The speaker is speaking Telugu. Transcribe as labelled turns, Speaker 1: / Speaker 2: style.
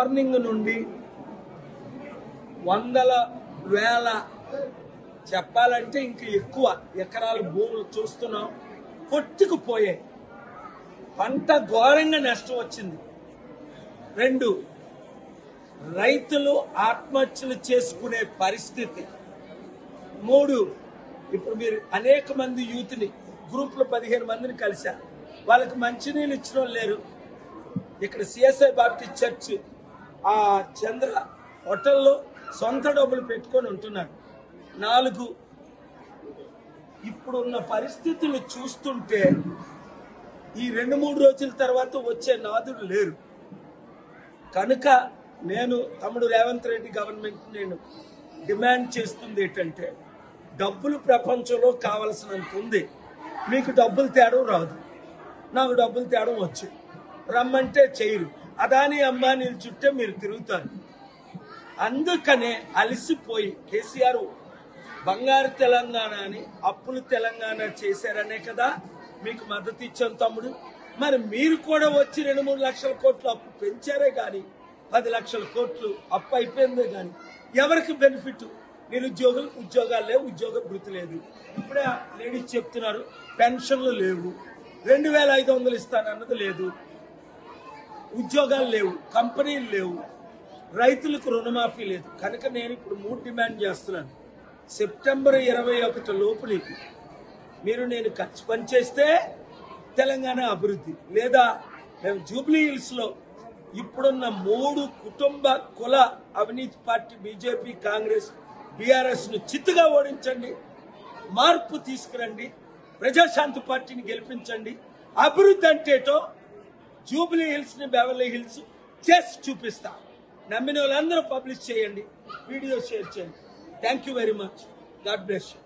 Speaker 1: మార్నింగ్ నుండి వందల వేల చెప్పాలంటే ఇంక ఎక్కువ ఎకరాల భూములు చూస్తున్నాం, కొట్టుకుపోయాయి. పంట ఘోరంగా నష్టం వచ్చింది. 2, రైతులు ఆత్మహత్యలు చేసుకునే పరిస్థితి. 3, ఇప్పుడు మీరు అనేక మంది యూత్ని గ్రూప్లో 15 మందిని కలిశారు. వాళ్ళకి మంచినీళ్ళు ఇచ్చడం లేరు. ఇక్కడ సిఎస్ఐ బాప్టిస్ట్ చర్చ్ ఆ చంద్ర హోటల్లో సొంత డబ్బులు పెట్టుకొని ఉంటున్నారు. 4, ఇప్పుడున్న పరిస్థితులు చూస్తుంటే ఈ 2-3 రోజుల తర్వాత వచ్చే నాదుడు లేరు. కనుక నేను తమ్ముడు రేవంత్ రెడ్డి గవర్నమెంట్ నేను డిమాండ్ చేస్తుంది ఏంటంటే, డబ్బులు ప్రపంచంలో కావలసినంత ఉంది. మీకు డబ్బులు తేడం రాదు, నాకు డబ్బులు తేడం వచ్చు. రమ్మంటే చేయరు. అదాని అంబానీల చుట్టే మీరు తిరుగుతారు. అందుకనే అలసిపోయి కేసీఆర్ బంగారు తెలంగాణ అని అప్పులు తెలంగాణ చేశారనే కదా మీకు మద్దతు ఇచ్చాను తమ్ముడు. మరి మీరు కూడా వచ్చి 2-3 లక్షల కోట్లు అప్పు పెంచారే కానీ 10 లక్షల కోట్లు అప్పు అయిపోయిందే కానీ ఎవరికి బెనిఫిట్? నిరుద్యోగులకు ఉద్యోగాలు లేవు, ఉద్యోగ భృతి లేదు. ఇప్పుడే లేడీస్ చెప్తున్నారు పెన్షన్లు లేవు, 2500 ఇస్తానన్నది లేదు, ఉద్యోగాలు లేవు, కంపెనీలు లేవు, రైతులకు రుణమాఫీ లేదు. కనుక నేను ఇప్పుడు 3 డిమాండ్ చేస్తున్నాను. సెప్టెంబర్ 21 లోపుని మీరు నేను ఖర్చు పనిచేస్తే తెలంగాణ అభివృద్ధి, లేదా మేము జూబ్లీ హిల్స్లో ఇప్పుడున్న 3 కుటుంబ కుల అవినీతి పార్టీ బీజేపీ, కాంగ్రెస్, బీఆర్ఎస్ను చిత్తుగా ఓడించండి, మార్పు తీసుకురండి, ప్రజాశాంతి పార్టీని గెలిపించండి. అభివృద్ధి అంటేటో జూబ్లీ హిల్స్ని బెవర్లీ హిల్స్ చేసి చూపిస్తా. నమ్మిన వాళ్ళందరూ పబ్లిష్ చేయండి, వీడియో షేర్ చేయండి. Thank you very much. God bless you.